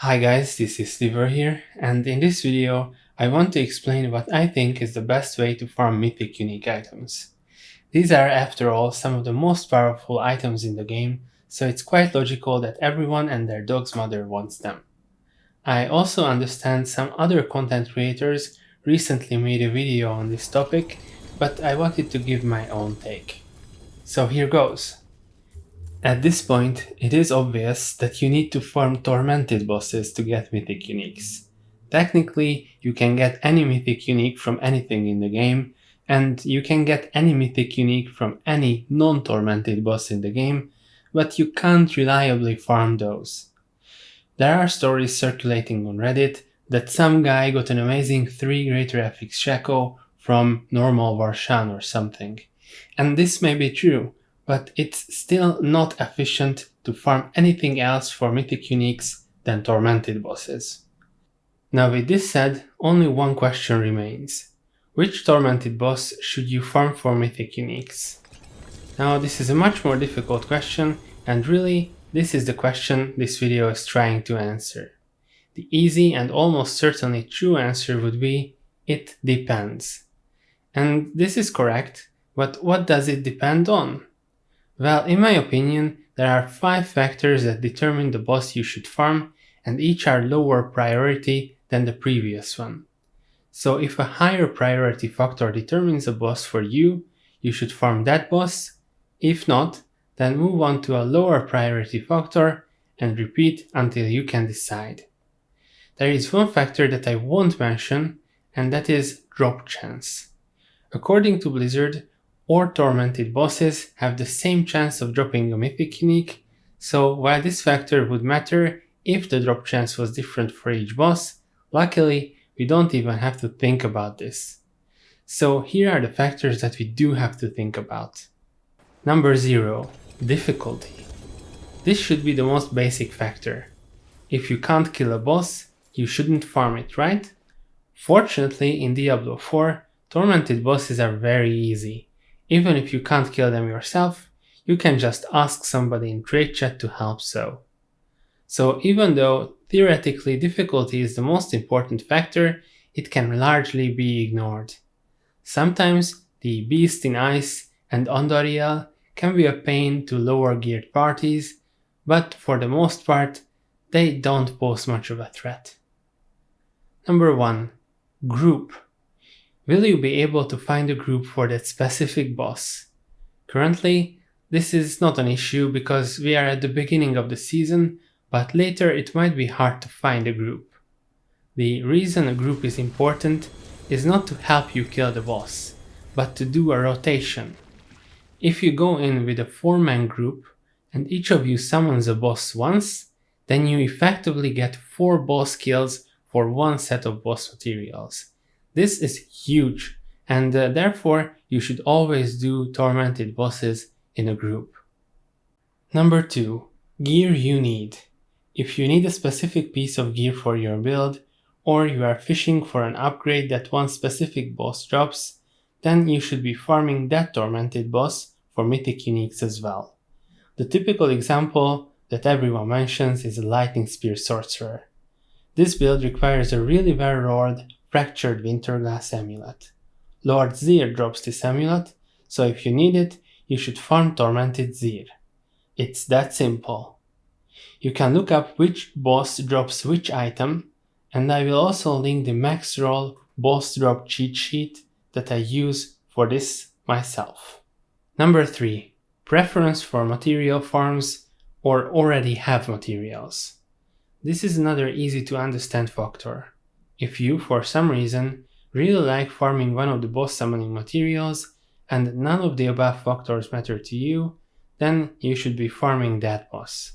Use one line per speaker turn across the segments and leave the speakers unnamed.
Hi guys, this is Liver here, and in this video I want to explain what I think is the best way to farm mythic unique items. These are, after all, some of the most powerful items in the game, so it's quite logical that everyone and their dog's mother wants them. I also understand some other content creators recently made a video on this topic, but I wanted to give my own take. So here goes. At this point, it is obvious that you need to farm tormented bosses to get mythic uniques. Technically, you can get any mythic unique from anything in the game, and you can get any mythic unique from any non-tormented boss in the game, but you can't reliably farm those. There are stories circulating on Reddit that some guy got an amazing 3 greater FX Shaco from normal Varshan or something. And this may be true, but it's still not efficient to farm anything else for mythic uniques than tormented bosses. Now with this said, only one question remains. Which tormented boss should you farm for mythic uniques? Now this is a much more difficult question, and really, this is the question this video is trying to answer. The easy and almost certainly true answer would be, it depends. And this is correct, but what does it depend on? Well, in my opinion, there are 5 factors that determine the boss you should farm, and each are lower priority than the previous one. So if a higher priority factor determines a boss for you, you should farm that boss. If not, then move on to a lower priority factor and repeat until you can decide. There is one factor that I won't mention, and that is drop chance. According to Blizzard, all tormented bosses have the same chance of dropping a mythic unique, so while this factor would matter if the drop chance was different for each boss, luckily we don't even have to think about this. So here are the factors that we do have to think about. Number 0. Difficulty. This should be the most basic factor. If you can't kill a boss, you shouldn't farm it, right? Fortunately, in Diablo 4, tormented bosses are very easy. Even if you can't kill them yourself, you can just ask somebody in trade chat to help so. So even though theoretically difficulty is the most important factor, it can largely be ignored. Sometimes the Beast in Ice and Andariel can be a pain to lower geared parties, but for the most part, they don't pose much of a threat. Number 1. Group. Will you be able to find a group for that specific boss? Currently, this is not an issue because we are at the beginning of the season, but later it might be hard to find a group. The reason a group is important is not to help you kill the boss, but to do a rotation. If you go in with a 4-man group and each of you summons a boss once, then you effectively get 4 boss kills for 1 set of boss materials. This is huge, and therefore you should always do tormented bosses in a group. Number 2. Gear you need. If you need a specific piece of gear for your build, or you are fishing for an upgrade that one specific boss drops, then you should be farming that tormented boss for mythic uniques as well. The typical example that everyone mentions is a lightning spear sorcerer. This build requires a really well-rolled Fractured Winterglass amulet. Lord Zir drops this amulet, so if you need it, you should farm Tormented Zir. It's that simple. You can look up which boss drops which item, and I will also link the max roll boss drop cheat sheet that I use for this myself. Number 3. Preference for material farms or already have materials. This is another easy to understand factor. If you, for some reason, really like farming one of the boss summoning materials and none of the above factors matter to you, then you should be farming that boss.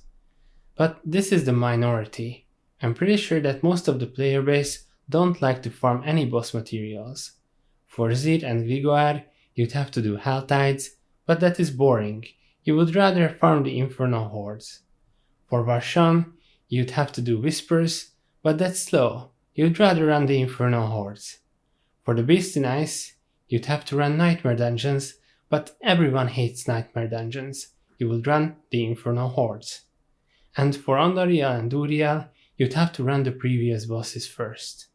But this is the minority. I'm pretty sure that most of the player base don't like to farm any boss materials. For Zir and Grigoire, you'd have to do Hell Tides, but that is boring. You would rather farm the Infernal Hordes. For Varshan, you'd have to do Whispers, but that's slow. You'd rather run the Infernal Hordes. For the Beast in Ice, you'd have to run Nightmare Dungeons, but everyone hates Nightmare Dungeons. You would run the Infernal Hordes. And for Andariel and Duriel, you'd have to run the previous bosses first.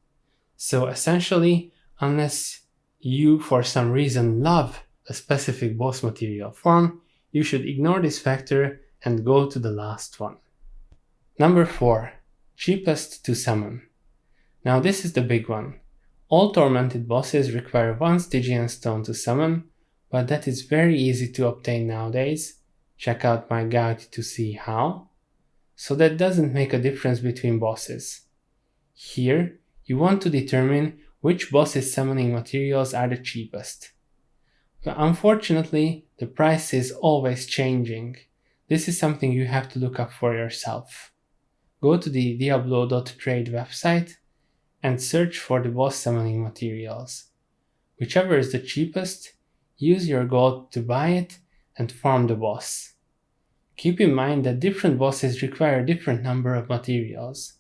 So essentially, unless you for some reason love a specific boss material form, you should ignore this factor and go to the last one. Number 4. Cheapest to summon. Now this is the big one. All tormented bosses require one Stygian stone to summon, but that is very easy to obtain nowadays. Check out my guide to see how. So that doesn't make a difference between bosses. Here, you want to determine which boss's summoning materials are the cheapest. But unfortunately, the price is always changing. This is something you have to look up for yourself. Go to the Diablo.trade website and search for the boss summoning materials. Whichever is the cheapest, use your gold to buy it and farm the boss. Keep in mind that different bosses require a different number of materials.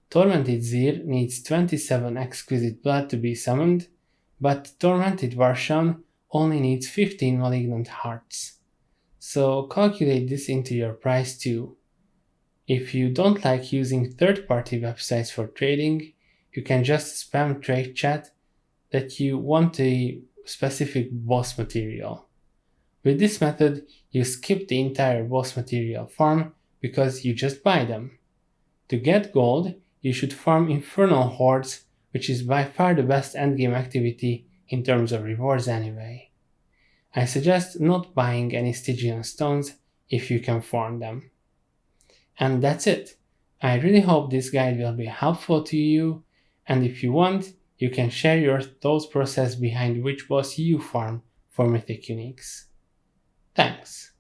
Tormented Zir needs 27 exquisite blood to be summoned, but Tormented Varshan only needs 15 malignant hearts. So calculate this into your price too. If you don't like using third-party websites for trading, you can just spam trade chat that you want a specific boss material. With this method, you skip the entire boss material farm because you just buy them. To get gold, you should farm Infernal Hordes, which is by far the best endgame activity in terms of rewards anyway. I suggest not buying any Stygian stones if you can farm them. And that's it. I really hope this guide will be helpful to you, and if you want, you can share your thought process behind which boss you farm for Mythic Uniques. Thanks!